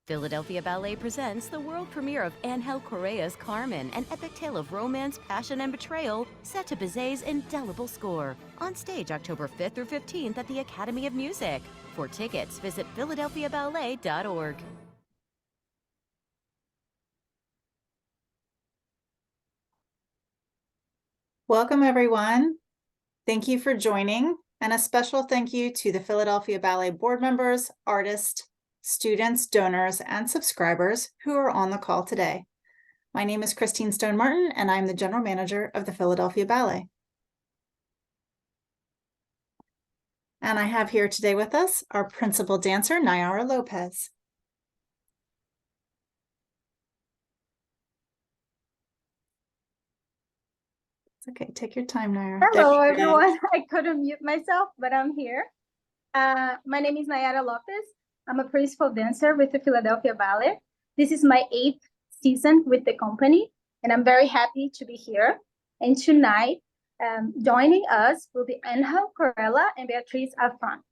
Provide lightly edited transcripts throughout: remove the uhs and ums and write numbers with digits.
Philadelphia Ballet presents the world premiere of Angel Corrella's Carmen, an epic tale of romance, passion, and betrayal set to Bizet's indelible score. On stage October 5th through 15th at the Academy of Music. For tickets, visit philadelphiaballet.org. Welcome, everyone. Thank you for joining, and a special thank you to the Philadelphia Ballet board members, artists, students, donors, and subscribers who are on the call today. My name is Christine Stone Martin, and I'm the General Manager of the Philadelphia Ballet. And I have here today with us our principal dancer, Nayara Lopes. It's okay, take your time, Nayara. Hello, everyone. I couldn't mute myself, but I'm here. My name is Nayara Lopes. I'm a principal dancer with the Philadelphia Ballet. This is my 8th season with the company, and I'm very happy to be here. And tonight, joining us will be Angel Corella and Beatrice Affron.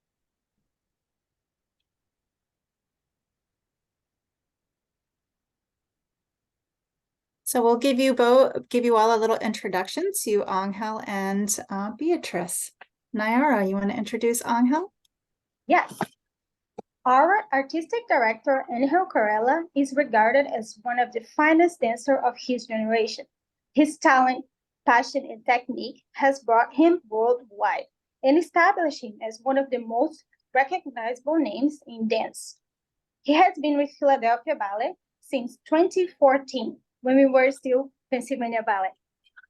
So we'll give you all a little introduction to Angel and Beatrice. Nayara, you want to introduce Angel? Yes. Our artistic director, Angel Corella, is regarded as one of the finest dancers of his generation. His talent, passion, and technique has brought him worldwide and established him as one of the most recognizable names in dance. He has been with Philadelphia Ballet since 2014, when we were still Pennsylvania Ballet.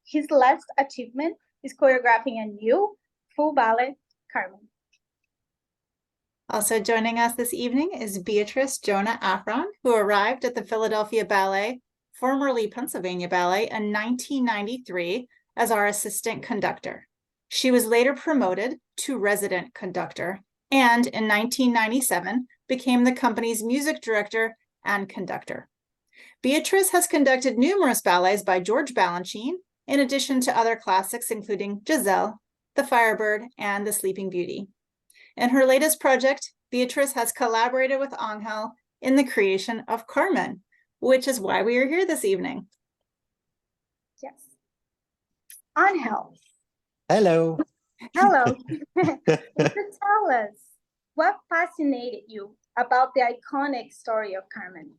His last achievement is choreographing a new full ballet, Carmen. Also joining us this evening is Beatrice Jona Affron, who arrived at the Philadelphia Ballet, formerly Pennsylvania Ballet, in 1993 as our assistant conductor. She was later promoted to resident conductor and in 1997 became the company's music director and conductor. Beatrice has conducted numerous ballets by George Balanchine, in addition to other classics including Giselle, The Firebird, and The Sleeping Beauty. In her latest project, Beatrice has collaborated with Angel in the creation of Carmen, which is why we are here this evening. Yes. Angel. Hello. Hello. Could you tell us what fascinated you about the iconic story of Carmen?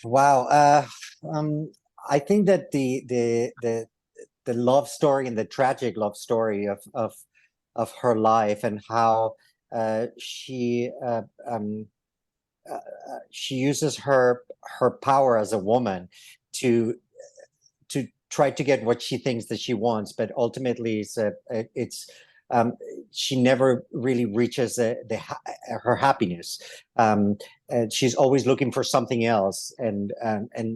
Wow. I think that the love story and the tragic love story of her life and how she uses her power as a woman to try to get what she thinks that she wants, but ultimately she never really reaches her happiness. She's always looking for something else, and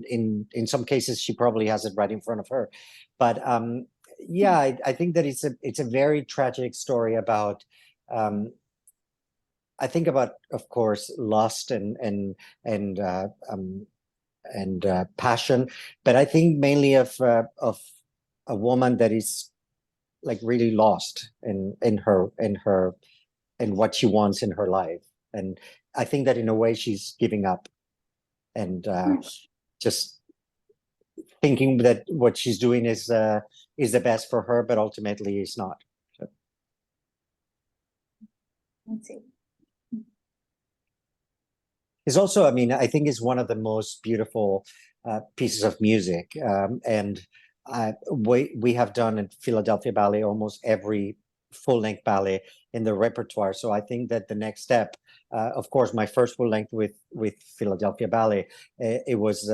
in some cases she probably has it right in front of her. But yeah, I think that it's a very tragic story about I think about, of course, lust and passion, but I think mainly of a woman that is like really lost in what she wants in her life. And I think that in a way she's giving up and just thinking that what she's doing is the best for her, but ultimately it's not. So. Let's see. It's also, I mean, I think it's one of the most beautiful pieces of music, and we have done at Philadelphia Ballet almost every full-length ballet in the repertoire. So I think that the next step, of course, my first full-length with Philadelphia Ballet, it was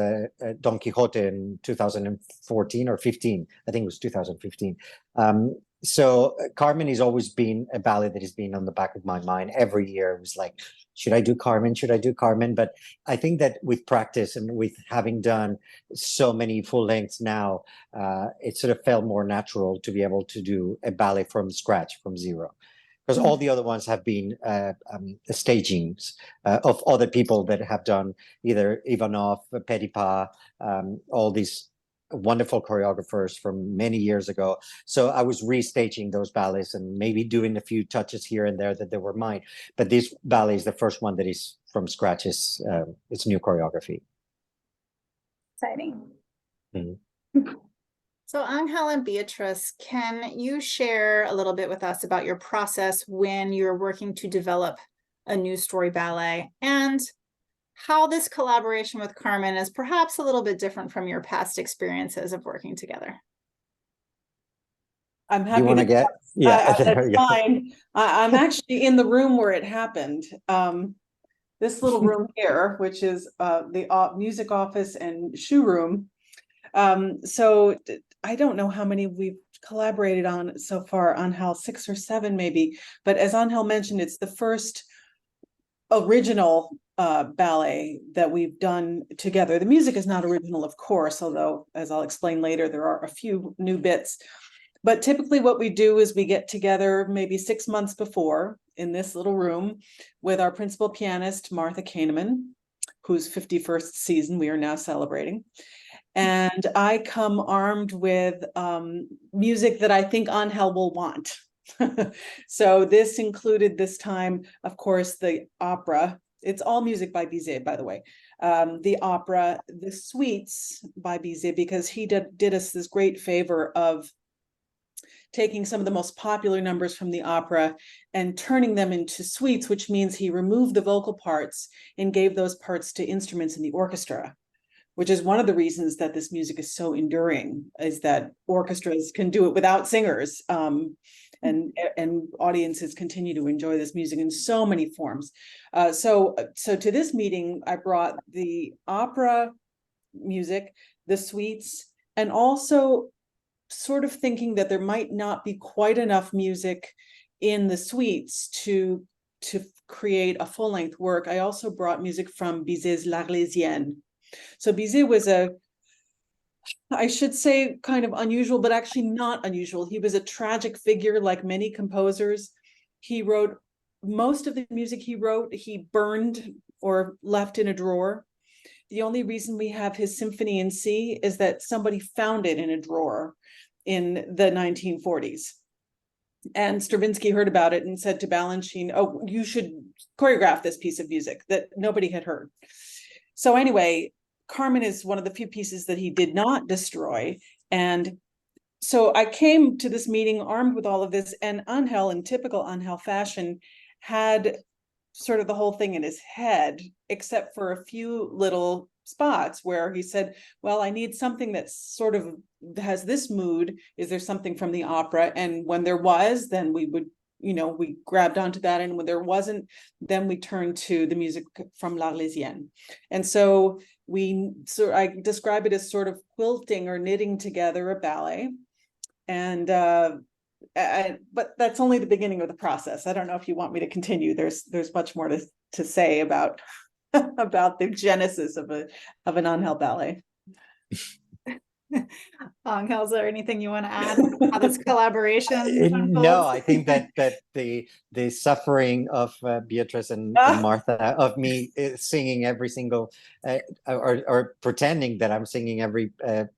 Don Quixote in 2014 or 15. I think it was 2015. So Carmen has always been a ballet that has been on the back of my mind every year. It was like, should I do Carmen? Should I do Carmen? But I think that with practice and with having done so many full lengths now, it sort of felt more natural to be able to do a ballet from scratch, from zero. Because all the other ones have been stagings of other people that have done either Ivanov, Petipa, all these wonderful choreographers from many years ago. So I was restaging those ballets and maybe doing a few touches here and there that they were mine. But this ballet is the first one that is from scratch. It's new choreography. Exciting. Mm-hmm. So Angel and Beatrice, can you share a little bit with us about your process when you're working to develop a new story ballet, and how this collaboration with Carmen is perhaps a little bit different from your past experiences of working together? I'm happy You want to get? Yeah, that's fine. I'm actually in the room where it happened. This little room here, which is the music office and shoe room. So I don't know how many we've collaborated on so far, Angel, 6 or 7 maybe. But as Angel mentioned, it's the first original ballet that we've done together. The music is not original, of course, although, as I'll explain later, there are a few new bits. But typically what we do is we get together maybe 6 months before in this little room with our principal pianist, Martha Kahneman, whose 51st season we are now celebrating. And I come armed with music that I think Angel will want. So this included this time, of course, the opera. It's all music by Bizet, by the way. The opera, the suites by Bizet, because he did us this great favor of taking some of the most popular numbers from the opera and turning them into suites, which means he removed the vocal parts and gave those parts to instruments in the orchestra, which is one of the reasons that this music is so enduring, is that orchestras can do it without singers. And audiences continue to enjoy this music in so many forms. So to this meeting, I brought the opera music, the suites, and also sort of thinking that there might not be quite enough music in the suites to create a full-length work. I also brought music from Bizet's L'Arlésienne. So Bizet was I should say, kind of unusual, but actually not unusual. He was a tragic figure, like many composers. He wrote most of the music he burned or left in a drawer. The only reason we have his Symphony in C is that somebody found it in a drawer in the 1940s. And Stravinsky heard about it and said to Balanchine, oh, you should choreograph this piece of music that nobody had heard. So anyway, Carmen is one of the few pieces that he did not destroy. And so I came to this meeting armed with all of this, and Angel, in typical Angel fashion, had sort of the whole thing in his head, except for a few little spots where he said, well, I need something that sort of has this mood. Is there something from the opera? And when there was, then we would, we grabbed onto that. And when there wasn't, then we turned to the music from L'Arlésienne. And so I describe it as sort of quilting or knitting together a ballet. And but that's only the beginning of the process. I don't know if you want me to continue. There's much more to say about about the genesis of an Angel ballet. Angel, is there anything you want to add how this collaboration No, I think that the suffering of Beatrice and Martha, of me singing every single or pretending that I'm singing every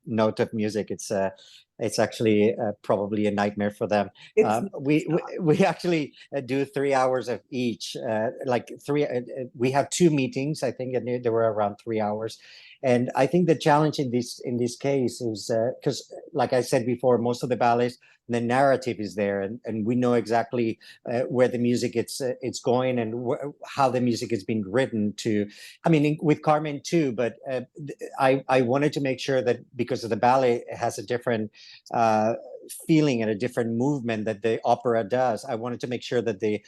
note of music, it's actually probably a nightmare for them. We actually do 3 hours of each, we have 2 meetings, I think, and they were around 3 hours. And I think the challenge in this case is because, like I said before, most of the ballets, the narrative is there, and we know exactly where the music it's going and how the music is being written to. I mean, with Carmen too, but I wanted to make sure that because of the ballet, it has a different feeling and a different movement that the opera does. I wanted to make sure that the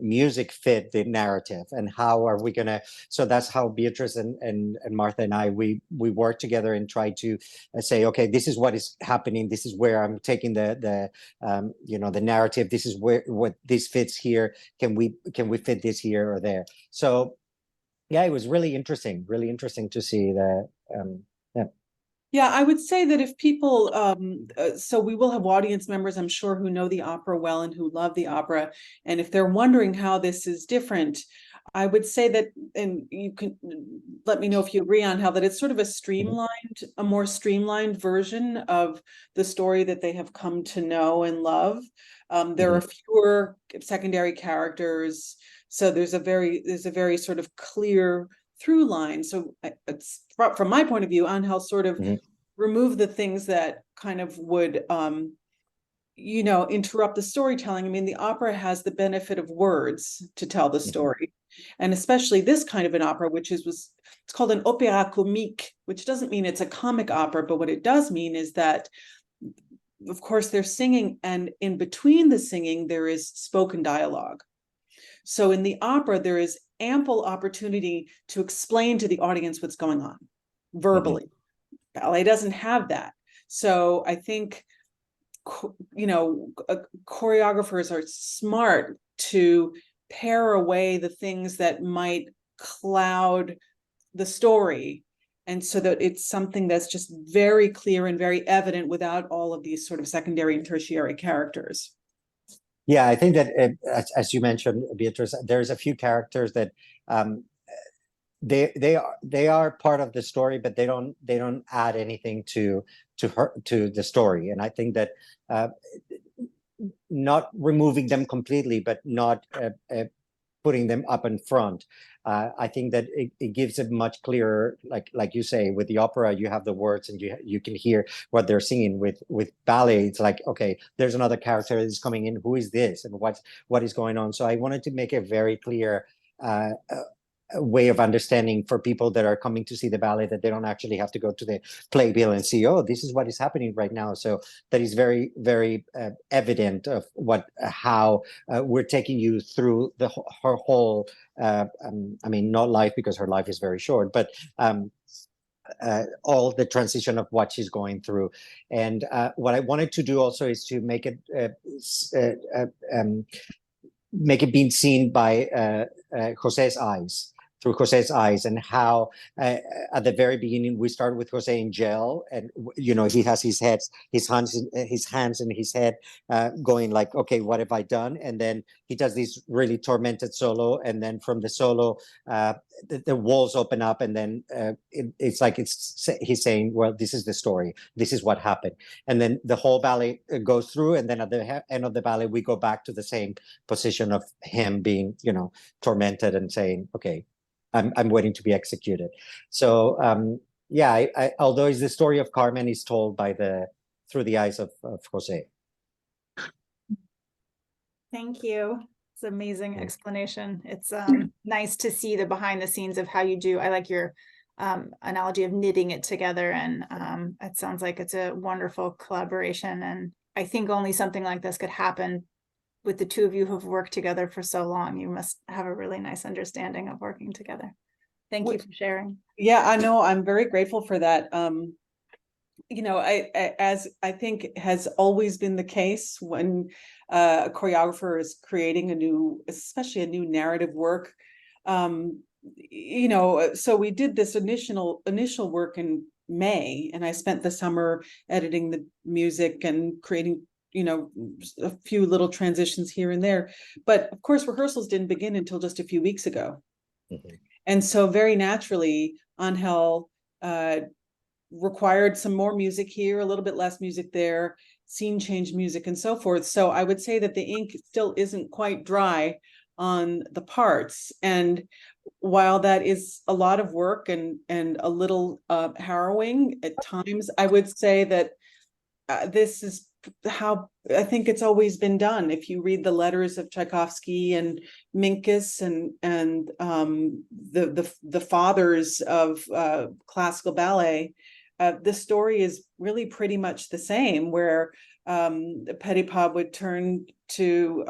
music fit the narrative, and how are we gonna. So that's how Beatrice and Martha and I we work together and try to say, okay, this is what is happening. This is where I'm taking the the narrative. This is where what this fits here. Can we fit this here or there? So yeah, it was really interesting to see that. Yeah. Yeah, I would say that if people, so we will have audience members, I'm sure, who know the opera well and who love the opera. And if they're wondering how this is different, I would say that, and you can let me know if you agree on how that it's sort of a more streamlined version of the story that they have come to know and love. There are fewer secondary characters, so there's a very sort of clear through line. So it's from my point of view, Angel sort of remove the things that kind of would interrupt the storytelling. I mean, the opera has the benefit of words to tell the story. And especially this kind of an opera, it's called an opéra comique, which doesn't mean it's a comic opera, but what it does mean is that, of course, they're singing, and in between the singing, there is spoken dialogue. So in the opera, there is ample opportunity to explain to the audience what's going on verbally. Ballet doesn't have that. So I think, choreographers are smart to pare away the things that might cloud the story, and so that it's something that's just very clear and very evident without all of these sort of secondary and tertiary characters. Yeah, I think that as you mentioned, Beatrice, there's a few characters that they are part of the story, but they don't add anything to the story. And I think that not removing them completely, but not putting them up in front. I think that it gives a much clearer, like you say, with the opera, you have the words and you can hear what they're singing. With ballet, it's like, okay, there's another character that's coming in. Who is this? And what is going on? So I wanted to make a very clear way of understanding for people that are coming to see the ballet, that they don't actually have to go to the playbill and see, oh, this is what is happening right now. So that is very, very evident of how we're taking you through her whole, I mean, not life, because her life is very short, but all the transition of what she's going through. And what I wanted to do also is to make it being seen by Jose's eyes, through Jose's eyes, and how at the very beginning we start with Jose in jail, and he has his hands in his head, going like, okay, what have I done? And then he does this really tormented solo, and then from the solo, the walls open up, and then it's like he's saying, well, this is the story, this is what happened, and then the whole ballet goes through, and then at the end of the ballet we go back to the same position of him being tormented and saying, okay, I'm waiting to be executed. So yeah, although it's the story of Carmen is told through the eyes of Jose. Thank you. It's an amazing explanation. It's nice to see the behind the scenes of how you do. I like your analogy of knitting it together, and it sounds like it's a wonderful collaboration. And I think only something like this could happen with the two of you who've worked together for so long. You must have a really nice understanding of working together. Thank you for sharing. Yeah, I know. I'm very grateful for that. As I think has always been the case when a choreographer is creating especially a new narrative work. So we did this initial work in May, and I spent the summer editing the music and creating a few little transitions here and there. But of course, rehearsals didn't begin until just a few weeks ago. And so very naturally, Angel required some more music here, a little bit less music there, scene change music, and so forth. So I would say that the ink still isn't quite dry on the parts. And while that is a lot of work and a little harrowing at times, I would say that this is how I think it's always been done. If you read the letters of Tchaikovsky and Minkus and the fathers of classical ballet, the story is really pretty much the same, where Petipa would turn to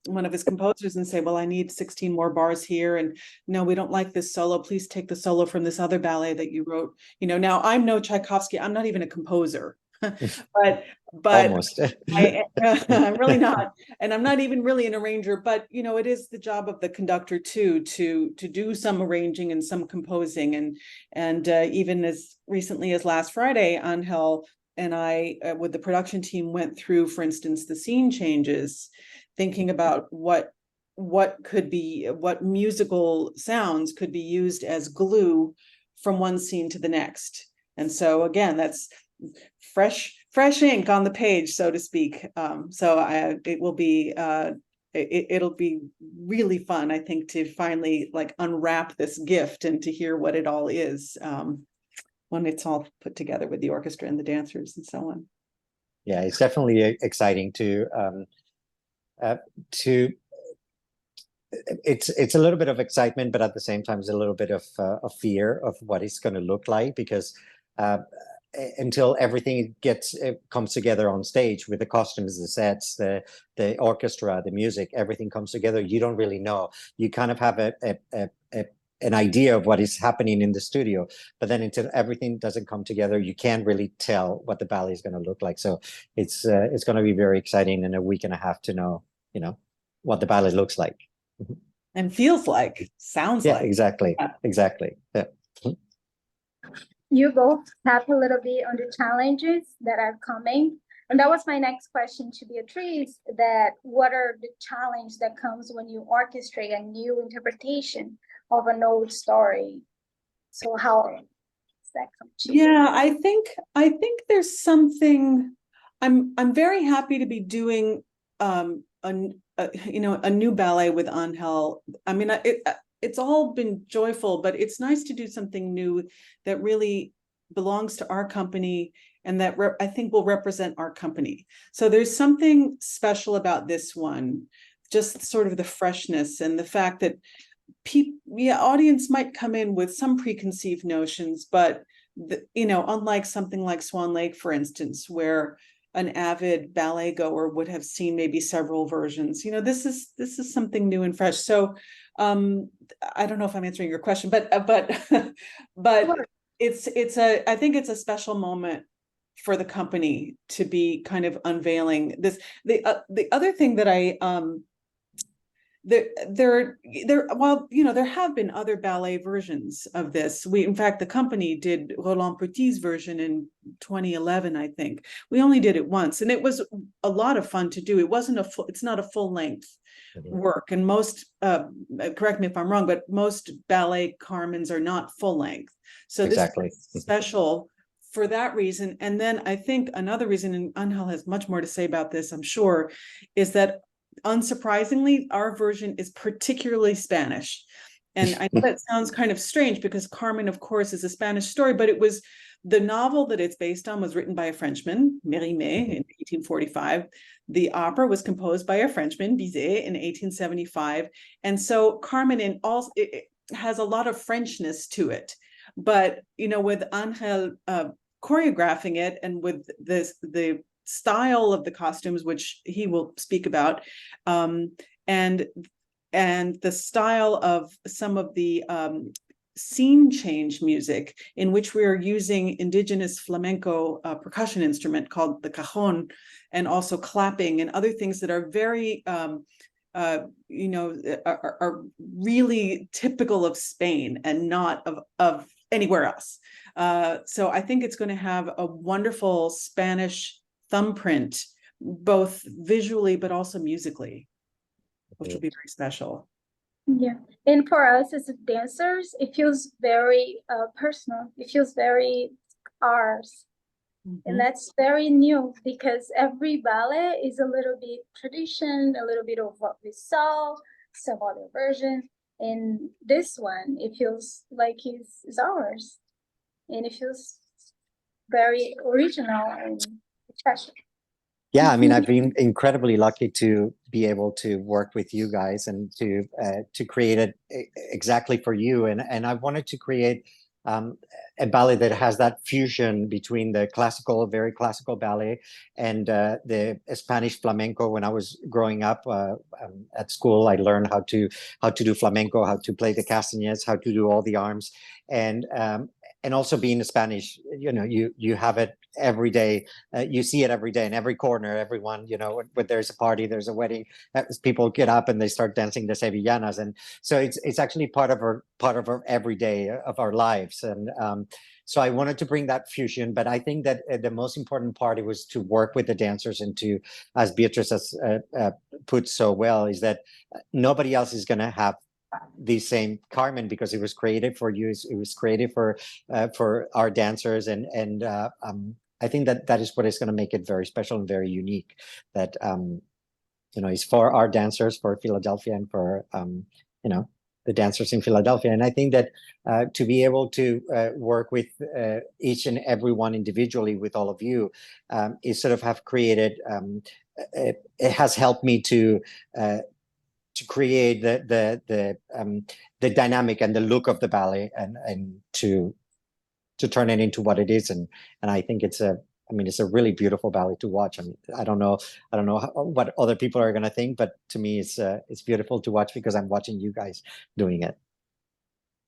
one of his composers and say, well, I need 16 more bars here, and no, we don't like this solo, please take the solo from this other ballet that you wrote. Now I'm no Tchaikovsky, I'm not even a composer. but Almost. I'm really not, and I'm not even really an arranger, but it is the job of the conductor too, to do some arranging and some composing, and even as recently as last Friday, Angel and I, with the production team, went through, for instance, the scene changes, thinking about what musical sounds could be used as glue from one scene to the next. And so again, that's fresh ink on the page, so to speak. It'll be really fun, I think, to finally unwrap this gift and to hear what it all is, when it's all put together with the orchestra and the dancers and so on. Yeah, it's definitely exciting to it's a little bit of excitement, but at the same time, it's a little bit of fear of what it's going to look like, because until everything comes together on stage with the costumes, the sets, the orchestra, the music, everything comes together, you don't really know. You kind of have an idea of what is happening in the studio, but then until everything doesn't come together, you can't really tell what the ballet is going to look like. So it's going to be very exciting in a week and a half to know, what the ballet looks like and feels like, sounds like. Exactly. Exactly. Yeah. You both tap a little bit on the challenges that are coming. And that was my next question to Beatrice, that what are the challenges that comes when you orchestrate a new interpretation of an old story? So how does that come to you? Yeah, I think there's something. I'm very happy to be doing a new ballet with Angel. I mean, it's all been joyful, but it's nice to do something new that really belongs to our company, and that I think will represent our company. So there's something special about this one, just sort of the freshness and the fact that audience might come in with some preconceived notions, but unlike something like Swan Lake, for instance, where an avid ballet goer would have seen maybe several versions. This is something new and fresh. So I don't know if I'm answering your question, but Sure. I think it's a special moment for the company to be kind of unveiling this. The other thing that I there have been other ballet versions of this. In fact, the company did Roland Petit's version in 2011, I think. We only did it once, and it was a lot of fun to do. It's not a full length work, and most, correct me if I'm wrong, but most ballet Carmens are not full length. So Exactly. This is special for that reason. And then I think another reason, and Angel has much more to say about this, I'm sure, is that unsurprisingly, our version is particularly Spanish. And I know that sounds kind of strange, because Carmen, of course, is a Spanish story, but the novel that it's based on was written by a Frenchman, Mérimée, in 1845. The opera was composed by a Frenchman, Bizet, in 1875. And so Carmen it has a lot of Frenchness to it. But, with Angel choreographing it, and with the style of the costumes, which he will speak about, and the style of some of the scene change music, in which we are using indigenous flamenco percussion instrument called the cajon, and also clapping and other things that are very are really typical of Spain and not of anywhere else. So I think it's going to have a wonderful Spanish thumbprint, both visually but also musically, which will be very special. Yeah, and for us as dancers, it feels very personal. It feels very ours. And that's very new, because every ballet is a little bit tradition, a little bit of what we saw, some other version. And this one, it feels like it's ours. And it feels very original and special. Yeah, I mean, I've been incredibly lucky to be able to work with you guys and to create it exactly for you. And I wanted to create a ballet that has that fusion between the classical, very classical ballet, and the Spanish flamenco. When I was growing up at school, I learned how to do flamenco, how to play the castanets, how to do all the arms, and also being Spanish, you have it every day. You see it every day in every corner. Everyone, when there's a party, there's a wedding, people get up and they start dancing the sevillanas, and so it's actually part of our everyday of our lives. And so I wanted to bring that fusion, but I think that the most important part was to work with the dancers and to, as Beatrice has put so well, is that nobody else is going to have the same Carmen, because it was created for you. It was created for our dancers, and I think that is what is going to make it very special and very unique. That it's for our dancers, for Philadelphia, and for the dancers in Philadelphia. And I think that to be able to work with each and every one individually with all of you is sort of have created. It has helped me to create the dynamic and the look of the ballet, and to turn it into what it is. And I think it's a really beautiful ballet to watch. I mean, I don't know what other people are going to think, but to me, it's beautiful to watch because I'm watching you guys doing it,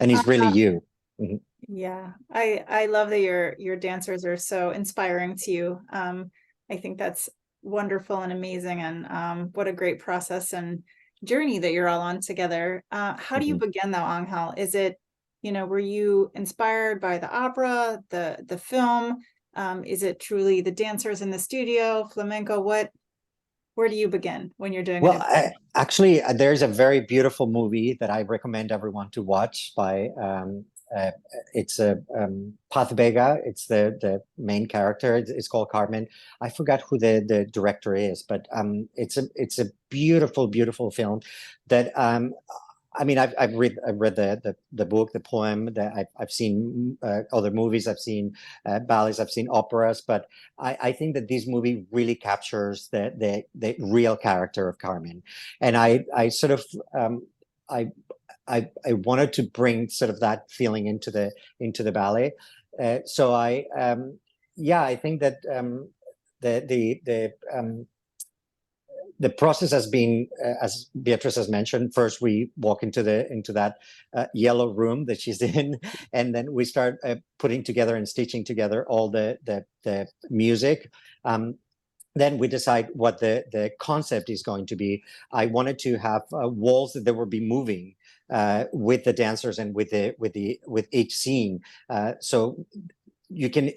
and it's really you. Mm-hmm. Yeah, I love that your dancers are so inspiring to you. I think that's wonderful and amazing, and what a great process and journey that you're all on together. How do you begin though, Angel? Is it, were you inspired by the opera, the film? Is it truly the dancers in the studio, flamenco? Where do you begin when you're doing it? Actually, there's a very beautiful movie that I recommend everyone to watch by it's Paz Vega. It's the main character. It's called Carmen. I forgot who the director is, but it's a beautiful film that I've read the book, the poem. That I've seen other movies. I've seen ballets. I've seen operas. But I think that this movie really captures the real character of Carmen, and I sort of I wanted to bring sort of that feeling into the ballet. So I think that the process has been, as Beatrice has mentioned, first we walk into that yellow room that she's in, and then we start putting together and stitching together all the music. Then we decide what the concept is going to be. I wanted to have walls that would be moving with the dancers and with each scene, so you can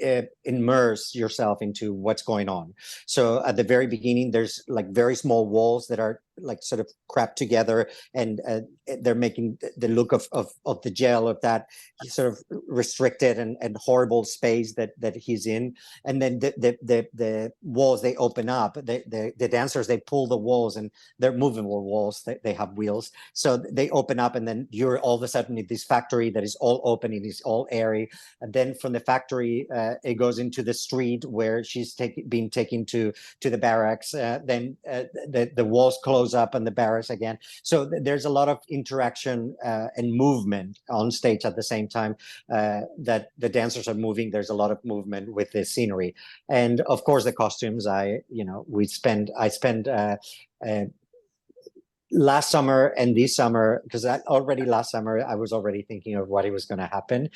immerse yourself into what's going on. So at the very beginning, there's like very small walls that are like sort of crap together, and they're making the look of the jail, of that sort of restricted and horrible space that he's in. And then the walls, they open up. The dancers, they pull the walls, and they're movable walls. They have wheels, so they open up, and then you're all of a sudden in this factory that is all open, it is all airy. And then from the factory, it goes into the street where she's being taken to the barracks. Then the walls close up and the barracks again. So there's a lot of interaction and movement on stage at the same time that the dancers are moving. There's a lot of movement with the scenery, and of course the costumes. I spend last summer and this summer, because already last summer I was already thinking of what it was going to happen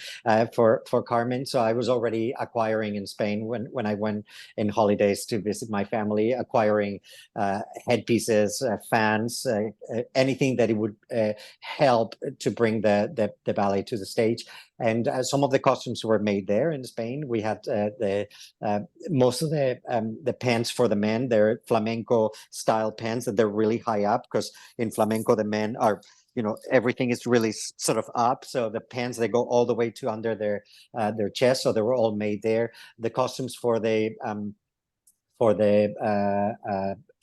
for Carmen. So I was already acquiring in Spain when I went in holidays to visit my family, acquiring headpieces, fans, anything that it would help to bring the ballet to the stage. And some of the costumes were made there in Spain. We had most of the pants for the men. They're flamenco style pants, that they're really high up, because in flamenco the men are, everything is really sort of up. So the pants, they go all the way to under their chest. So they were all made there. The costumes for the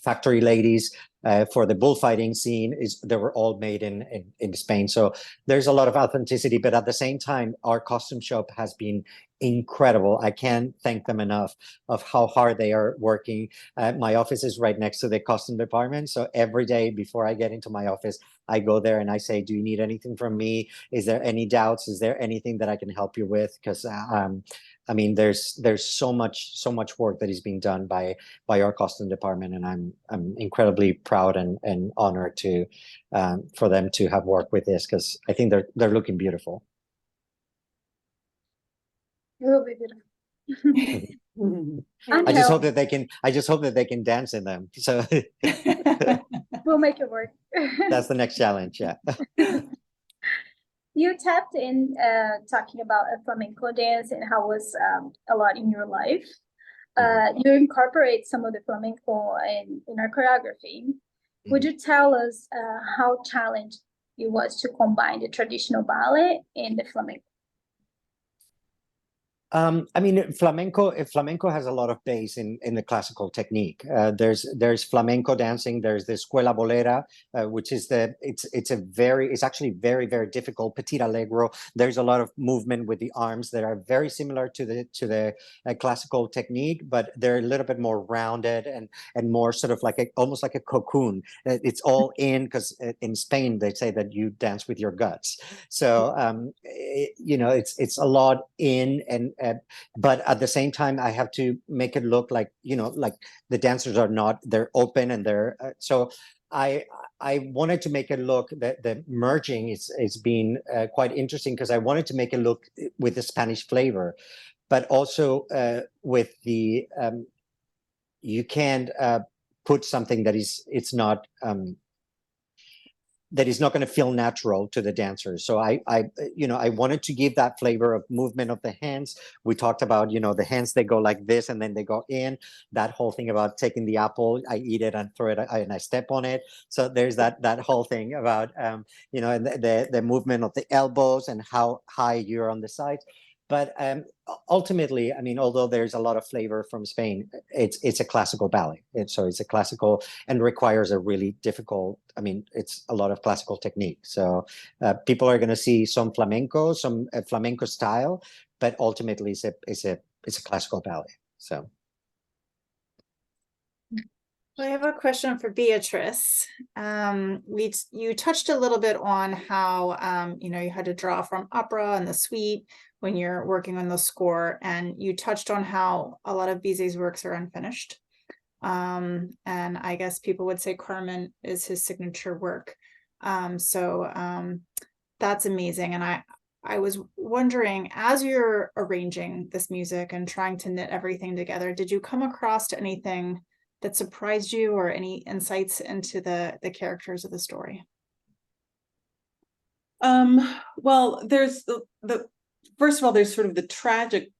factory ladies for the bullfighting scene they were all made in Spain. So there's a lot of authenticity, but at the same time, our costume shop has been incredible. I can't thank them enough of how hard they are working. My office is right next to the costume department. So every day before I get into my office, I go there and I say, do you need anything from me? Is there any doubts? Is there anything that I can help you with? Because I mean, there's so much work that is being done by our costume department, and I'm incredibly proud and honored to for them to have worked with this, because I think they're looking beautiful. It will be beautiful. I just hope that they can dance in them. So We'll make it work. that's the next challenge. Yeah. You tapped in talking about a flamenco dance and how it was a lot in your life. You incorporate some of the flamenco in our choreography. Would you tell us how challenged it was to combine the traditional ballet and the flamenco? I mean, flamenco has a lot of base in the classical technique. There's flamenco dancing. There's the escuela bolera, which is it's actually very, very difficult. Petit allegro. There's a lot of movement with the arms that are very similar to the classical technique, but they're a little bit more rounded and more sort of like almost like a cocoon. It's all in, because in Spain they say that you dance with your guts. So it's a lot in and. But at the same time, I have to make it look like, like the dancers they're open and they're, so I wanted to make it look that the merging is being quite interesting, because I wanted to make it look with the Spanish flavor, but also with the, you can't put something that is not going to feel natural to the dancers. So I wanted to give that flavor of movement of the hands. We talked about, the hands, they go like this and then they go in. That whole thing about taking the apple, I eat it and throw it and I step on it. So there's that whole thing about, and the movement of the elbows and how high you're on the sides. But ultimately, I mean, although there's a lot of flavor from Spain, it's a classical ballet. So it's a classical and requires a really difficult, I mean, it's a lot of classical technique. So people are going to see some flamenco style, but ultimately it's a classical ballet. So. I have a question for Beatrice. You touched a little bit on how you had to draw from opera and the suite when you're working on the score, and you touched on how a lot of Bizet's works are unfinished. And I guess people would say Carmen is his signature work. So that's amazing. And I was wondering, as you're arranging this music and trying to knit everything together, did you come across anything that surprised you, or any insights into the characters of the story? Well, there's first of all, there's sort of the tragic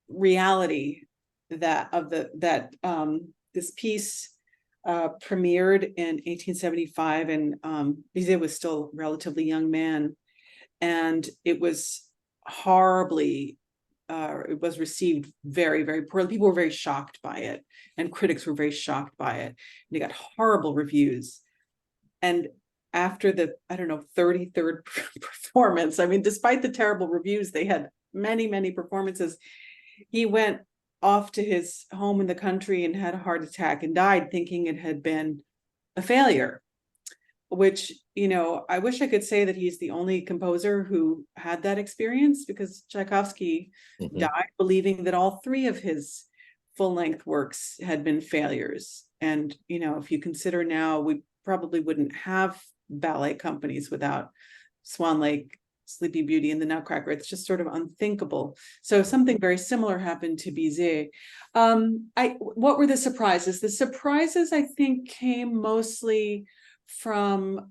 reality that this piece premiered in 1875, and Bizet was still a relatively young man, and it was horribly it was received very, very poorly. People were very shocked by it, and critics were very shocked by it. And it got horrible reviews. And after the, 33rd performance, I mean, despite the terrible reviews, they had many, many performances. He went off to his home in the country and had a heart attack and died, thinking it had been a failure. Which, I wish I could say that he's the only composer who had that experience, because Tchaikovsky died believing that all three of his full-length works had been failures. And, if you consider now, we probably wouldn't have ballet companies without Swan Lake, Sleepy Beauty, and the Nutcracker. It's just sort of unthinkable. So something very similar happened to Bizet. What were the surprises? The surprises, I think, came mostly from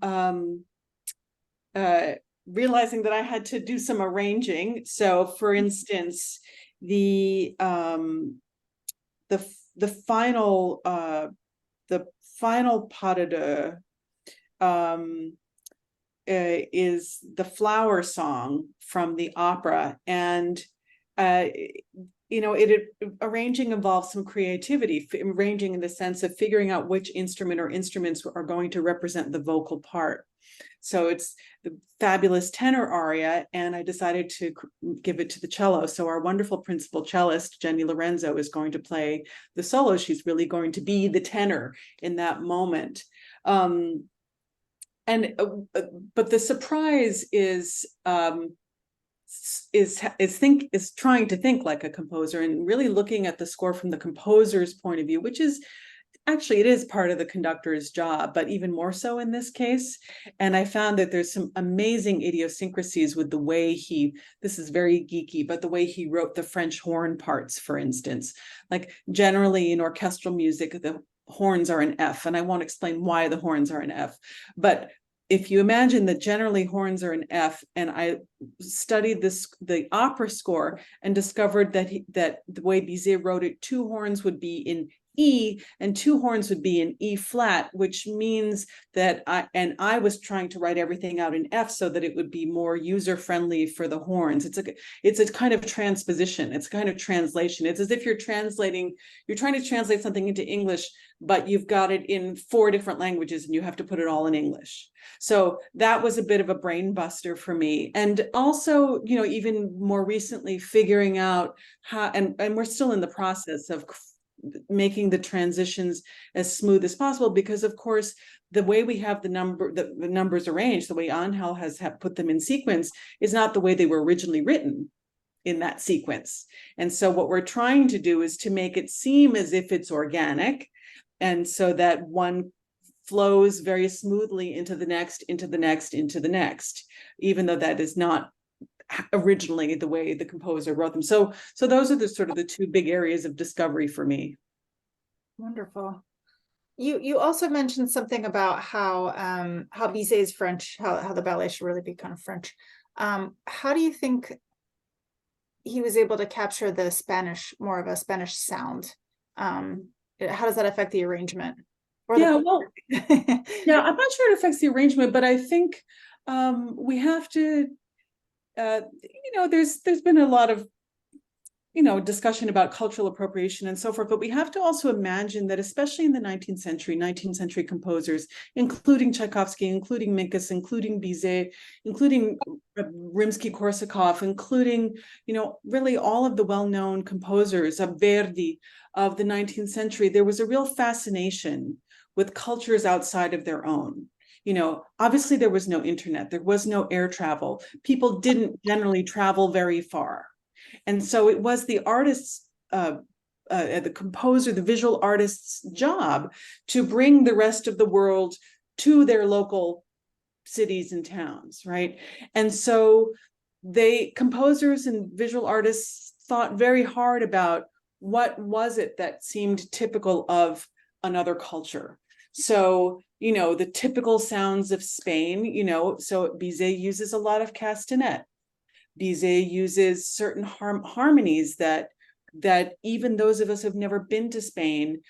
realizing that I had to do some arranging. So, for instance, the final pas de deux is the flower song from the opera, and arranging involves some creativity, arranging in the sense of figuring out which instrument or instruments are going to represent the vocal part. So it's the fabulous tenor aria, and I decided to give it to the cello. So our wonderful principal cellist, Jenny Lorenzo, is going to play the solo. She's really going to be the tenor in that moment. But the surprise is trying to think like a composer and really looking at the score from the composer's point of view, which is actually, it is part of the conductor's job, but even more so in this case. And I found that there's some amazing idiosyncrasies with the way this is very geeky, but the way he wrote the French horn parts, for instance. Like generally in orchestral music, the horns are an F, and I won't explain why the horns are an F, but if you imagine that generally horns are an F, and I studied the opera score and discovered that the way Bizet wrote it, 2 horns would be in E and 2 horns would be in E flat, which means that I was trying to write everything out in F so that it would be more user friendly for the horns. It's a kind of transposition. It's a kind of translation. It's as if you're trying to translate something into English, but you've got it in 4 different languages and you have to put it all in English. So that was a bit of a brain buster for me. And also, even more recently figuring out how, and we're still in the process of making the transitions as smooth as possible, because of course the way we have the numbers arranged, the way Angel has put them in sequence, is not the way they were originally written in that sequence. And so what we're trying to do is to make it seem as if it's organic, and so that one flows very smoothly into the next, into the next, into the next, even though that is not originally the way the composer wrote them. So those are the sort of the 2 big areas of discovery for me. Wonderful. You also mentioned something about how Bizet is French, how the ballet should really be kind of French. How do you think he was able to capture the more of a Spanish sound? How does that affect the arrangement? Yeah, I'm not sure it affects the arrangement, but I think we have to. There's been a lot of discussion about cultural appropriation and so forth, but we have to also imagine that, especially in the 19th century composers, including Tchaikovsky, including Minkus, including Bizet, including Rimsky-Korsakov, including really all of the well-known composers of Verdi of the 19th century, there was a real fascination with cultures outside of their own. Obviously there was no internet, there was no air travel. People didn't generally travel very far. And so it was the artist's, the composer, the visual artist's job to bring the rest of the world to their local cities and towns, right? And so composers and visual artists thought very hard about what was it that seemed typical of another culture. So, the typical sounds of Spain, so Bizet uses a lot of castanet. Bizet uses certain harmonies that even those of us who've never been to Spain,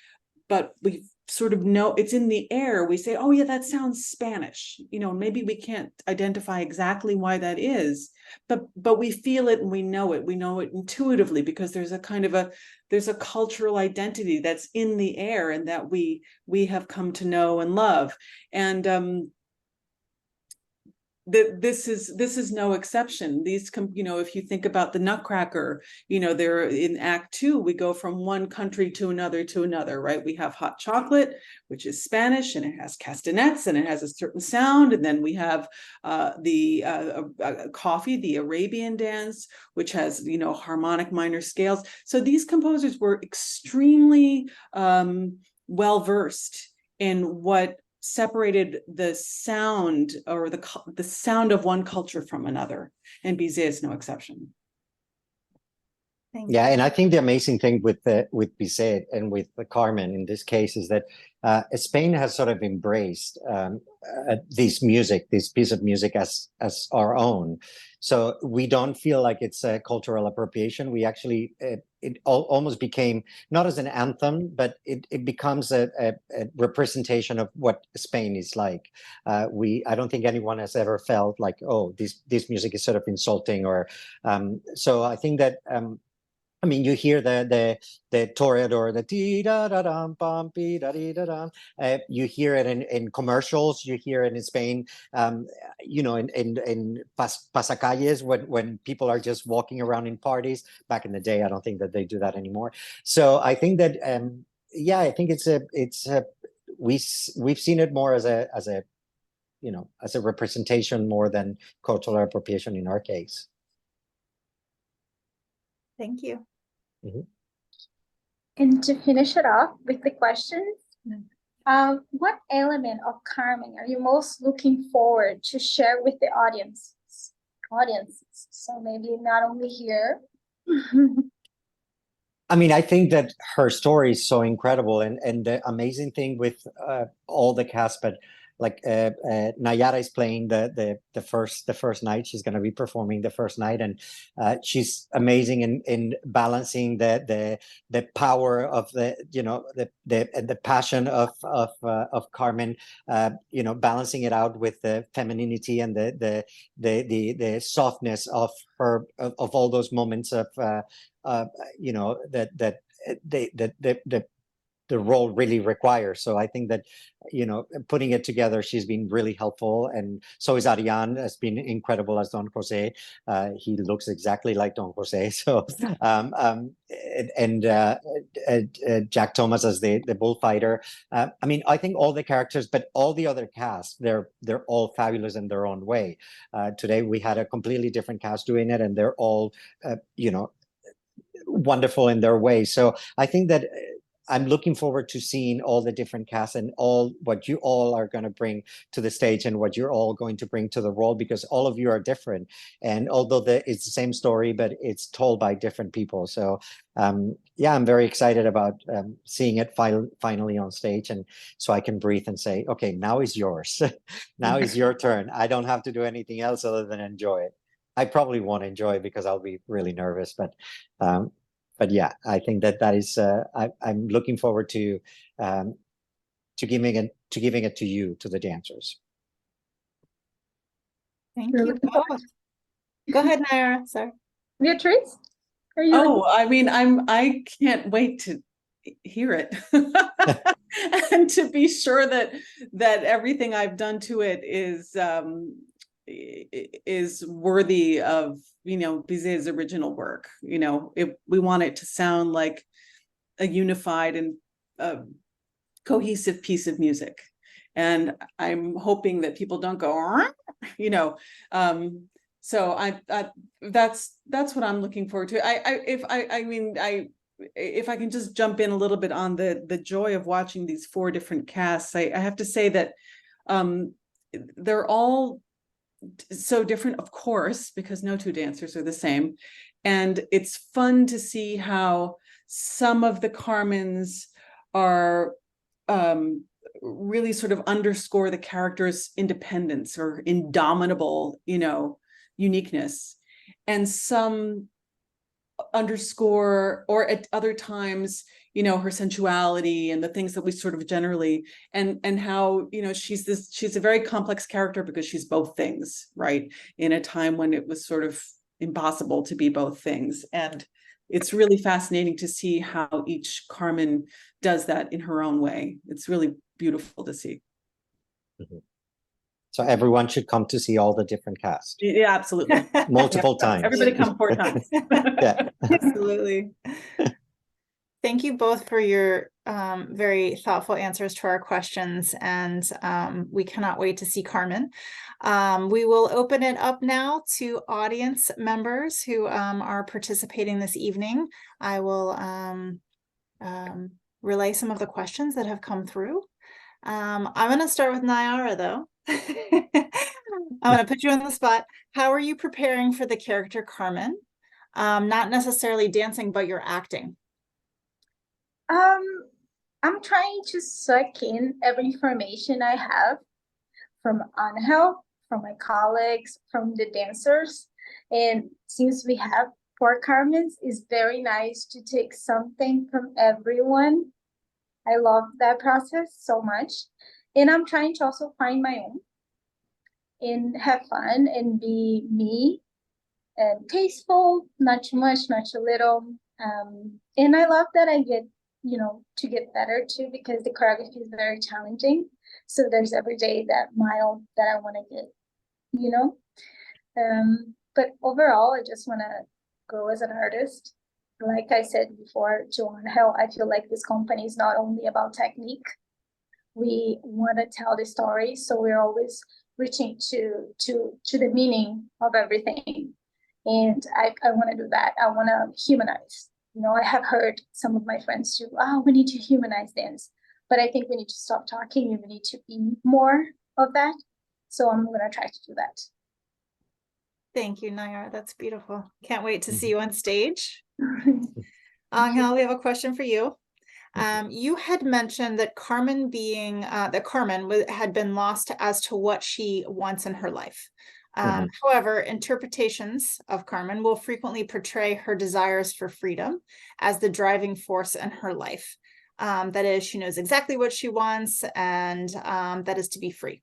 but we sort of know it's in the air. We say, oh yeah, that sounds Spanish. Maybe we can't identify exactly why that is, but we feel it and we know it. We know it intuitively because there's a cultural identity that's in the air and that we have come to know and love. And this is no exception. These if you think about the Nutcracker, they're in Act 2, we go from one country to another, right? We have hot chocolate, which is Spanish, and it has castanets and it has a certain sound, and then we have the coffee, the Arabian dance, which has harmonic minor scales. So these composers were extremely well versed in what separated the sound or the sound of one culture from another, and Bizet is no exception. Yeah, and I think the amazing thing with Bizet and with Carmen in this case is that Spain has sort of embraced this piece of music as our own. So we don't feel like it's a cultural appropriation. We actually, it almost became not as an anthem, but it becomes a representation of what Spain is like. I don't think anyone has ever felt like, oh, this music is sort of insulting, or so I think that I mean, you hear the toreador, the dee da da dum bum be da dee da dum. You hear it in commercials. You hear it in Spain. You know, in pasacalles when people are just walking around in parties. Back in the day, I don't think that they do that anymore. So I think that yeah, I think we've seen it more as a you know, as a representation more than cultural appropriation in our case. Thank you. Mhm. And to finish it off with the questions, what element of Carmen are you most looking forward to share with the audiences? So maybe not only here. I mean, I think that her story is so incredible, and the amazing thing with all the cast, but like Nayara is playing the first night. She's going to be performing the first night, and she's amazing in balancing the power of the, you know, the passion of Carmen, you know, balancing it out with the femininity and the softness of her, of all those moments of you know, that the role really requires. So I think that, you know, putting it together, she's been really helpful, and so is Ariane, has been incredible as Don Jose. He looks exactly like Don Jose. So and Jack Thomas as the bullfighter. I mean, I think all the characters, but all the other cast, they're all fabulous in their own way. Today we had a completely different cast doing it, and they're all you know, wonderful in their way. So I think that I'm looking forward to seeing all the different casts and all what you all are going to bring to the stage and what you're all going to bring to the role, because all of you are different. And although it's the same story, but it's told by different people. So yeah, I'm very excited about seeing it finally on stage, and so I can breathe and say, okay, now is yours. Now is your turn. I don't have to do anything else other than enjoy it. I probably won't enjoy it because I'll be really nervous, but yeah, I think that is I'm looking forward to giving it to you, to the dancers. Thank We're you looking forward. both. Go ahead, Nayara. Sorry. Beatrice, are you? Oh, I mean, I can't wait to hear it. And to be sure that everything I've done to it is worthy of, you know, Bizet's original work. You know, if we want it to sound like a unified and cohesive piece of music, and I'm hoping that people don't go, you know, so that's what I'm looking forward to. If I can just jump in a little bit on the joy of watching these 4 different casts, I have to say that they're all so different, of course, because no 2 dancers are the same. And it's fun to see how some of the Carmens are really sort of underscore the character's independence or indomitable, you know, uniqueness. And some underscore, or at other times, you know, her sensuality and the things that we sort of generally, and how, you know, she's a very complex character because she's both things, right? In a time when it was sort of impossible to be both things. And it's really fascinating to see how each Carmen does that in her own way. It's really beautiful to see. Mm-hmm. So everyone should come to see all the different casts. Yeah, absolutely. Multiple times. Everybody come 4 times. Yeah. Absolutely. Thank you both for your very thoughtful answers to our questions, and we cannot wait to see Carmen. We will open it up now to audience members who are participating this evening. I will relay some of the questions that have come through. I'm going to start with Nayara, though. I'm going to put you on the spot. How are you preparing for the character Carmen? Not necessarily dancing, but your acting. I'm trying to suck in every information I have from Angel, from my colleagues, from the dancers. And since we have 4 Carmens, it's very nice to take something from everyone. I love that process so much. And I'm trying to also find my own and have fun and be me and tasteful, not too much, not too little. And I love that I get, to get better too, because the choreography is very challenging. So there's every day that mile that I want to get, you know. But overall, I just want to grow as an artist. Like I said before, Joanne, how I feel like this company is not only about technique. We want to tell the story, so we're always reaching to the meaning of everything. And I want to do that. I want to humanize. I have heard some of my friends do, oh, we need to humanize dance. But I think we need to stop talking and we need to be more of that. So I'm going to try to do that. Thank you, Nayara. That's beautiful. Can't wait to see you on stage. Angel, we have a question for you. You had mentioned that Carmen had been lost as to what she wants in her life. However, interpretations of Carmen will frequently portray her desires for freedom as the driving force in her life. That is, she knows exactly what she wants, and that is to be free.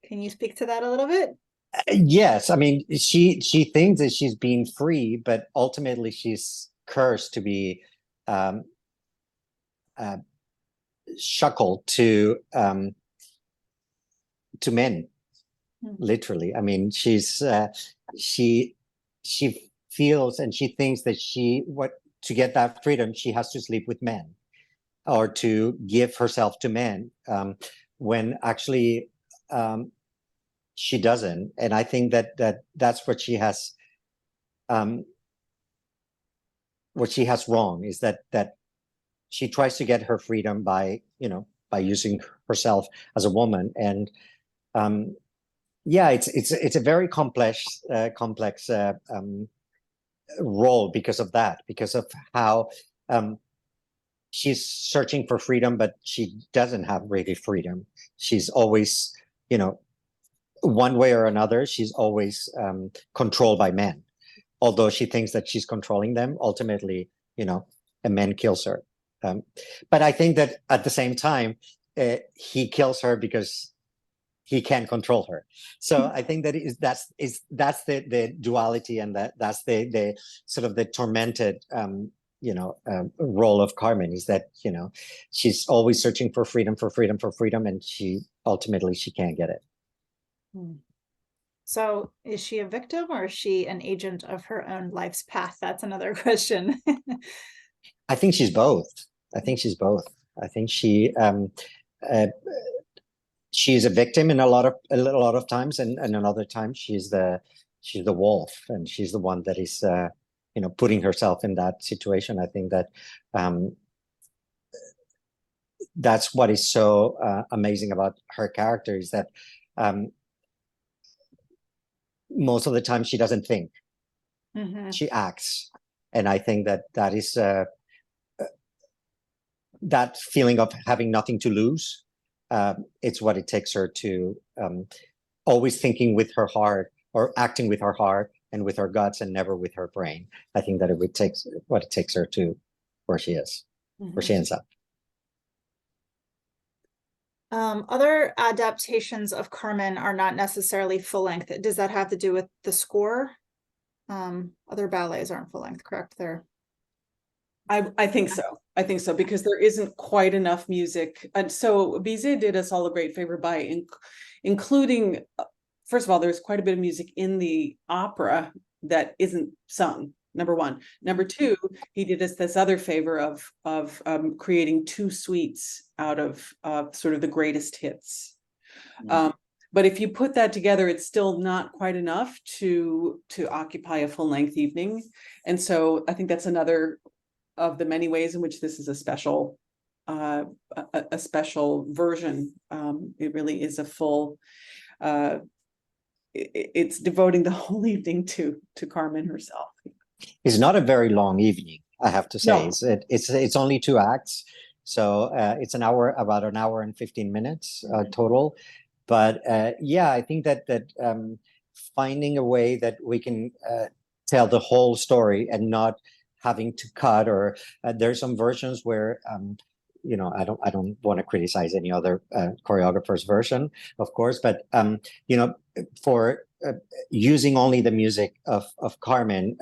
Can you speak to that a little bit? Yes, I mean, she thinks that she's being free, but ultimately she's cursed to be shackled to men, literally. I mean, she feels and she thinks that to get that freedom, she has to sleep with men or to give herself to men, when actually she doesn't. And I think that's what she has wrong, is that she tries to get her freedom by using herself as a woman. And it's a very complex role because of that, because of how she's searching for freedom, but she doesn't have really freedom. She's always, one way or another, she's always controlled by men. Although she thinks that she's controlling them, ultimately, a man kills her. But I think that at the same time, he kills her because he can't control her. So I think that's the duality, and that's the sort of the tormented role of Carmen, is that she's always searching for freedom, and she ultimately can't get it. So is she a victim, or is she an agent of her own life's path? That's another question. I think she's both. I think she's a victim in a lot of times, and another time she's the wolf, and she's the one that is putting herself in that situation. I think that that's what is so amazing about her character, is that most of the time she doesn't think, she acts. And I think that is that feeling of having nothing to lose, it's what it takes her to always thinking with her heart, or acting with her heart and with her guts, and never with her brain. I think that it takes her to where she is, where she ends up. Other adaptations of Carmen are not necessarily full length. Does that have to do with the score? Other ballets aren't full length, correct? I think so. I think so, because there isn't quite enough music. And so Bizet did us all a great favor by including, first of all, there's quite a bit of music in the opera that isn't sung, number one. Number two, he did us this other favor of creating 2 suites out of sort of the greatest hits. But if you put that together, it's still not quite enough to occupy a full-length evening. And so I think that's another of the many ways in which this is a special version. It really is a full, it's devoting the whole evening to Carmen herself. It's not a very long evening, I have to say. No. It's only 2 acts, so it's about an hour and 15 minutes total. But I think that finding a way that we can tell the whole story and not having to cut, or there's some versions where I don't want to criticize any other choreographer's version, of course, but for using only the music of Carmen,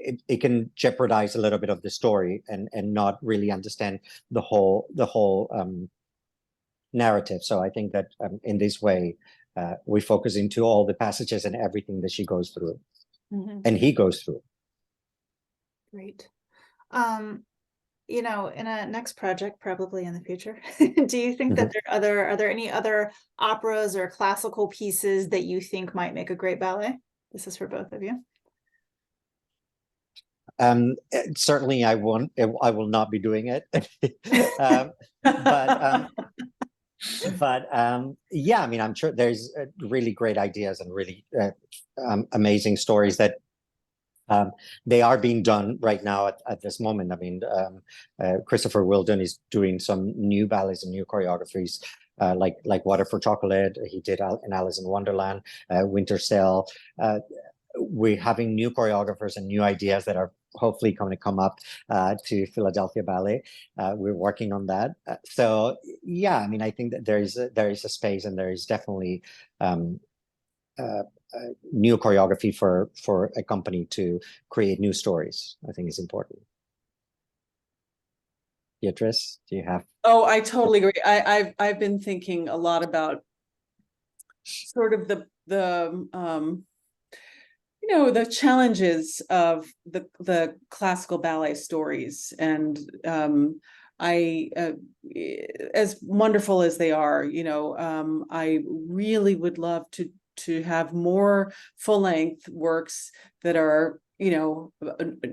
it can jeopardize a little bit of the story and not really understand the whole narrative. So I think that in this way, we focus into all the passages and everything that she goes through, and he goes through. Great. You know, in a next project, probably in the future, do you think that are there any other operas or classical pieces that you think might make a great ballet? This is for both of you. Certainly I will not be doing it. But yeah, I mean, I'm sure there's really great ideas and really amazing stories that they are being done right now at this moment. I mean, Christopher Wilden is doing some new ballets and new choreographies, like Water for Chocolate. He did in Alice in Wonderland, Winter Sail. We're having new choreographers and new ideas that are hopefully going to come up to Philadelphia Ballet. We're working on that. So yeah, I mean, I think that there is a space, and there is definitely new choreography for a company to create new stories. I think is important. Beatrice, do you have? Oh, I totally agree. I've been thinking a lot about sort of the you know, the challenges of the classical ballet stories, and as wonderful as they are, you know, I really would love to have more full-length works that are, you know,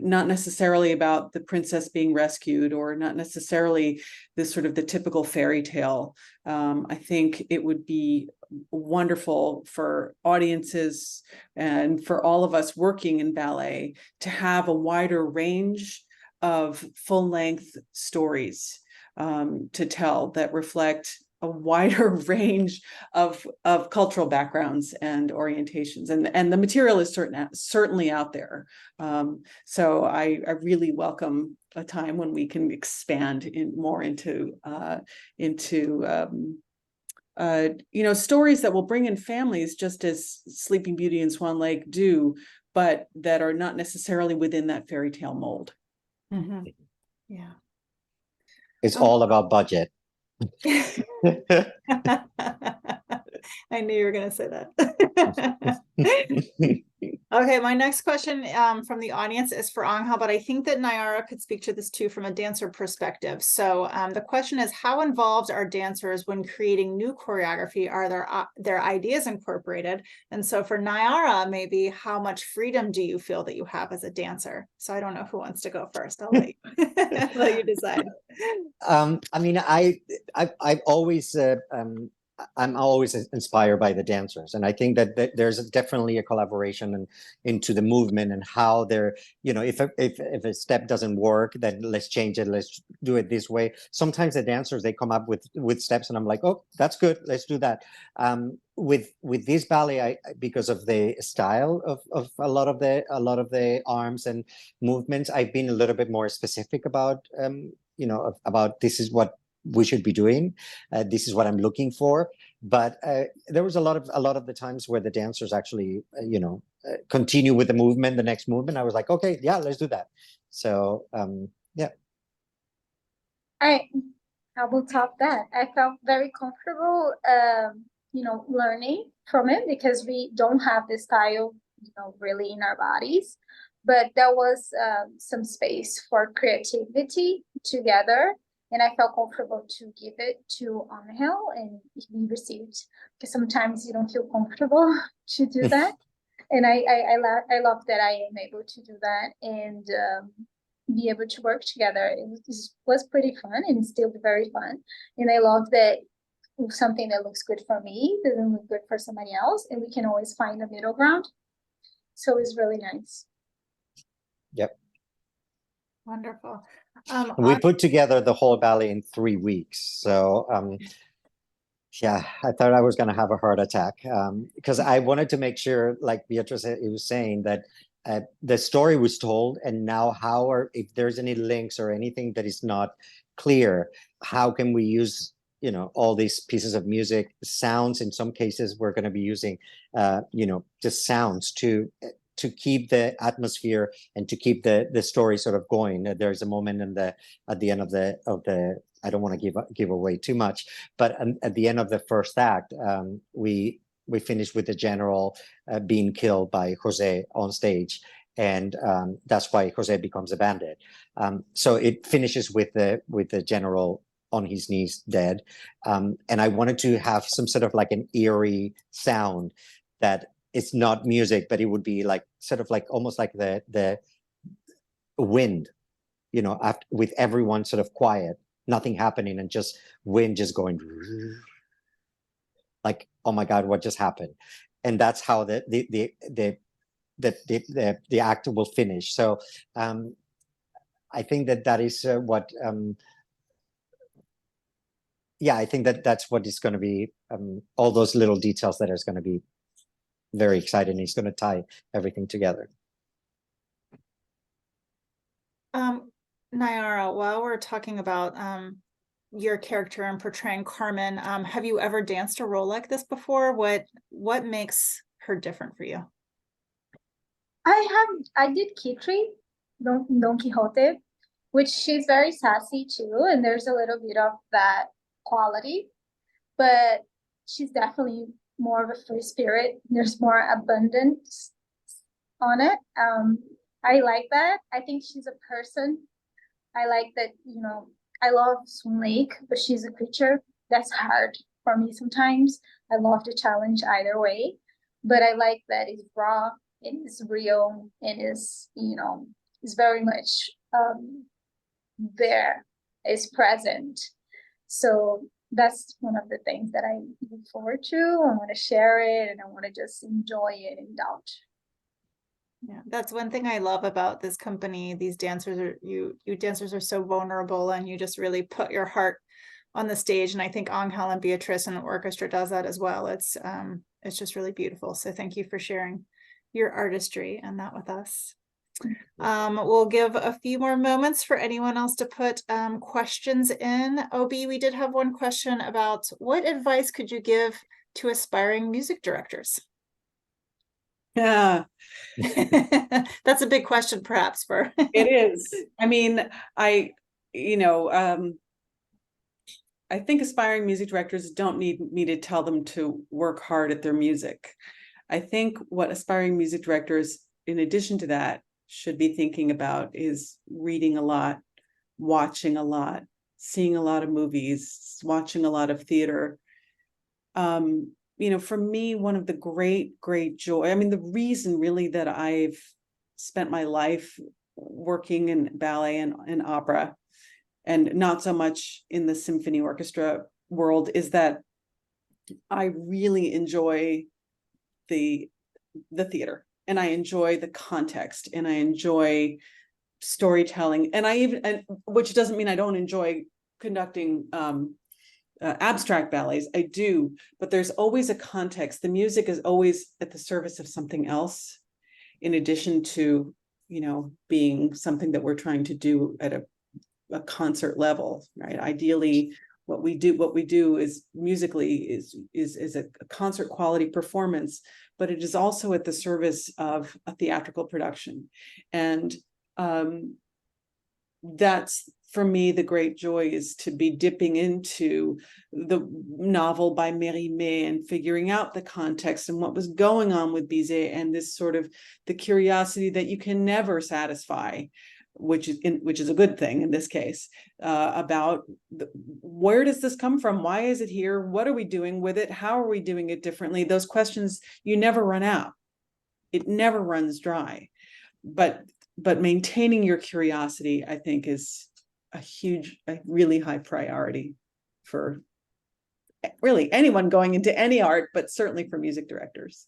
not necessarily about the princess being rescued, or not necessarily this sort of the typical fairy tale. I think it would be wonderful for audiences and for all of us working in ballet to have a wider range of full-length stories to tell that reflect a wider range of cultural backgrounds and orientations, and the material is certainly out there. So I really welcome a time when we can expand more into you know, stories that will bring in families, just as Sleeping Beauty and Swan Lake do, but that are not necessarily within that fairy tale mold. Yeah. It's all about budget. I knew you were going to say that. Okay, my next question from the audience is for Angel, but I think that Nayara could speak to this too from a dancer perspective. So the question is, how involved are dancers when creating new choreography? Are their ideas incorporated? And so for Nayara, maybe how much freedom do you feel that you have as a dancer? So I don't know who wants to go first. I'll let you, let you decide. I mean, I've always I'm always inspired by the dancers, and I think that there's definitely a collaboration into the movement and how they're, you know, if a step doesn't work, then let's change it, let's do it this way. Sometimes the dancers, they come up with steps, and I'm like, oh, that's good, let's do that. With this ballet, because of the style of a lot of the arms and movements, I've been a little bit more specific about you know, about this is what we should be doing. This is what I'm looking for. But there was a lot of the times where the dancers actually, you know, continue with the movement, the next movement. I was like, okay, yeah, let's do that. So yeah. I will top that. I felt very comfortable, you know, learning from it, because we don't have this style, you know, really in our bodies. But there was some space for creativity together. And I felt comfortable to give it to Angel, and we received, because sometimes you don't feel comfortable to do that. And I love that I am able to do that and be able to work together. It was pretty fun, and still very fun. And I love that something that looks good for me doesn't look good for somebody else, and we can always find a middle ground. So it's really nice. Yep. Wonderful. We put together the whole ballet in 3 weeks. So yeah, I thought I was going to have a heart attack because I wanted to make sure, like Beatrice was saying, that the story was told, and now if there's any links or anything that is not clear, how can we use, you know, all these pieces of music, sounds. In some cases, we're going to be using, you know, just sounds to to keep the atmosphere and to keep the story sort of going. There's a moment at the end of the I don't want to give away too much, but at the end of the first act, we finish with the general being killed by Jose on stage, and that's why Jose becomes a bandit. So it finishes with the general on his knees dead, and I wanted to have some sort of like an eerie sound that it's not music, but it would be like sort of like almost like the wind, you know, after, with everyone sort of quiet, nothing happening, and just wind just going like, oh my God, what just happened? And that's how the act will finish. So I think that is what yeah, I think that's what is going to be, all those little details that is going to be very exciting. He's going to tie everything together. Nayara, while we're talking about your character and portraying Carmen, have you ever danced a role like this before? What makes her different for you? I did Kitri, Don Quixote, which she's very sassy too, and there's a little bit of that quality, but she's definitely more of a free spirit. There's more abundance on it. I like that. I think she's a person. I like that, you know, I love Swan Lake, but she's a creature. That's hard for me sometimes. I love the challenge either way, but I like that it's raw, it is real, it is, you know, it's very much there, is present. So that's one of the things that I look forward to. I want to share it and I want to just enjoy it and indulge. Yeah, that's one thing I love about this company. These dancers are you dancers are so vulnerable, and you just really put your heart on the stage. And I think Angel and Beatrice and the orchestra does that as well. It's just really beautiful. So thank you for sharing your artistry and that with us. We'll give a few more moments for anyone else to put questions in. OB, we did have one question about what advice could you give to aspiring music directors? Yeah, that's a big question, perhaps, for it is. I mean, I think aspiring music directors don't need me to tell them to work hard at their music. I think what aspiring music directors, in addition to that, should be thinking about is reading a lot, watching a lot, seeing a lot of movies, watching a lot of theater. For me, one of the great joy, I mean, the reason really that I've spent my life working in ballet and opera, and not so much in the symphony orchestra world, is that I really enjoy the theater, and I enjoy the context, and I enjoy storytelling, and which doesn't mean I don't enjoy conducting abstract ballets. I do, but there's always a context. The music is always at the service of something else, in addition to, being something that we're trying to do at a concert level, right? Ideally, what we do is musically is a concert quality performance, but it is also at the service of a theatrical production. And that's, for me, the great joy is to be dipping into the novel by Mérimée and figuring out the context and what was going on with Bizet, and this sort of the curiosity that you can never satisfy, which is a good thing in this case, about where does this come from? Why is it here? What are we doing with it? How are we doing it differently? Those questions, you never run out. It never runs dry. But maintaining your curiosity, I think, is a really high priority for really anyone going into any art, but certainly for music directors.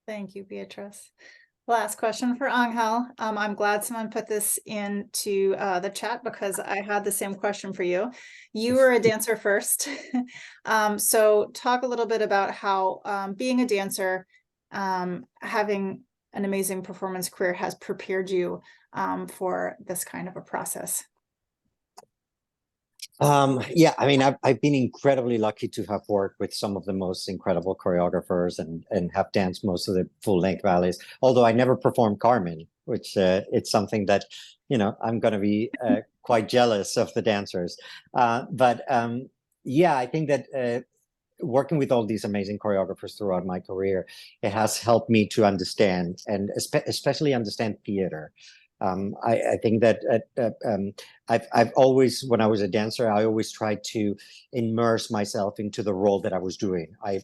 Thank you, Beatrice. Last question for Angel. I'm glad someone put this into the chat, because I had the same question for you. You were a dancer first. So talk a little bit about how being a dancer, having an amazing performance career has prepared you for this kind of a process. Yeah, I mean, I've been incredibly lucky to have worked with some of the most incredible choreographers and have danced most of the full-length ballets. Although I never performed Carmen, which it's something that, I'm going to be quite jealous of the dancers. But yeah, I think that working with all these amazing choreographers throughout my career, it has helped me to understand and especially understand theater. I think that I've always, when I was a dancer, I always tried to immerse myself into the role that I was doing. I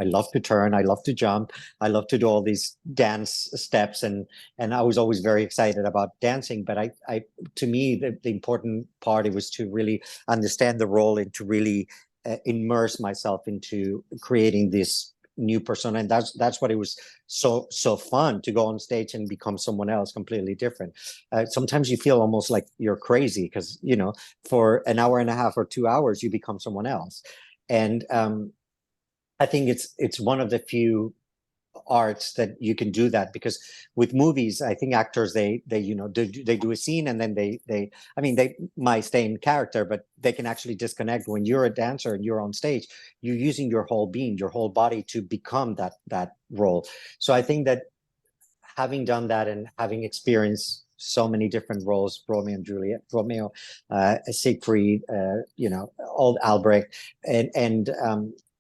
love to turn, I love to jump, I love to do all these dance steps, and I was always very excited about dancing. But I to me, the important part, it was to really understand the role and to really immerse myself into creating this new persona, and that's what it was so fun to go on stage and become someone else completely different. Sometimes you feel almost like you're crazy because for an hour and a half or 2 hours you become someone else, and I think it's one of the few arts that you can do that, because with movies I think actors they do a scene and then they I mean they might stay in character, but they can actually disconnect. When you're a dancer and you're on stage, you're using your whole being, your whole body to become that role. So I think that having done that and having experienced so many different roles, Romeo, Siegfried, old Albrecht, and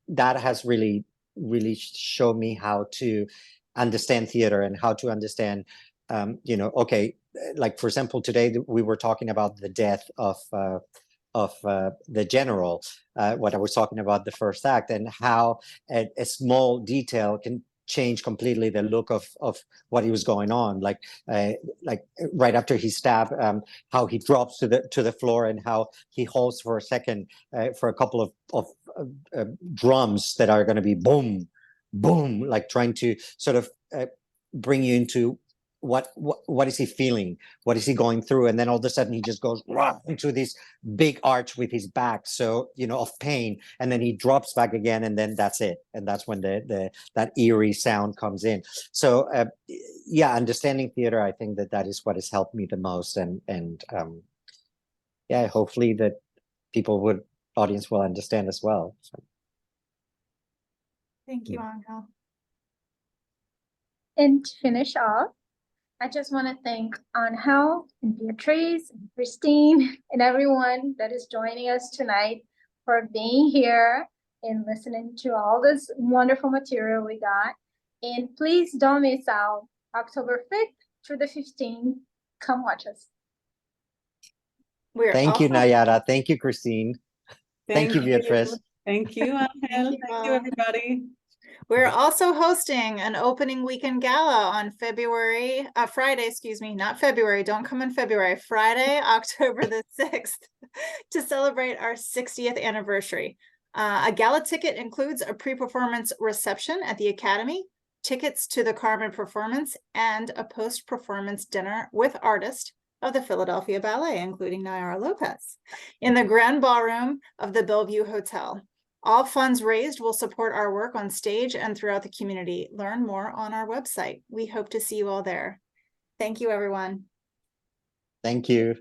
that has really showed me how to understand theater and how to understand, okay, like for example, today we were talking about the death of the general, what I was talking about the first act, and how a small detail can change completely the look of what he was going on, like right after he stabbed, how he drops to the floor and how he holds for a second, for a couple of drums that are going to be boom boom, like trying to sort of bring you into what is he feeling, what is he going through, and then all of a sudden he just goes into this big arch with his back, so of pain, and then he drops back again, and then that's it, and that's when that eerie sound comes in. So yeah, understanding theater, I think that is what has helped me the most, and yeah, hopefully that audience will understand as well. So. Thank you, Angel. And to finish off, I just want to thank Angel and Beatrice and Christine and everyone that is joining us tonight for being here and listening to all this wonderful material we got. And please don't miss out October 5th through the 15th. Come watch us. Thank you, Nayara. Thank you, Christine. Thank you, Beatrice. Thank you, Angel. Thank you, everybody. We're also hosting an opening weekend gala on Friday, not February, don't come in February, Friday, October the 6th, to celebrate our 60th anniversary. A gala ticket includes a pre-performance reception at the Academy, tickets to the Carmen performance, and a post-performance dinner with artists of the Philadelphia Ballet, including Nayara Lopes, in the Grand Ballroom of the Bellevue Hotel. All funds raised will support our work on stage and throughout the community. Learn more on our website. We hope to see you all there. Thank you, everyone. Thank you.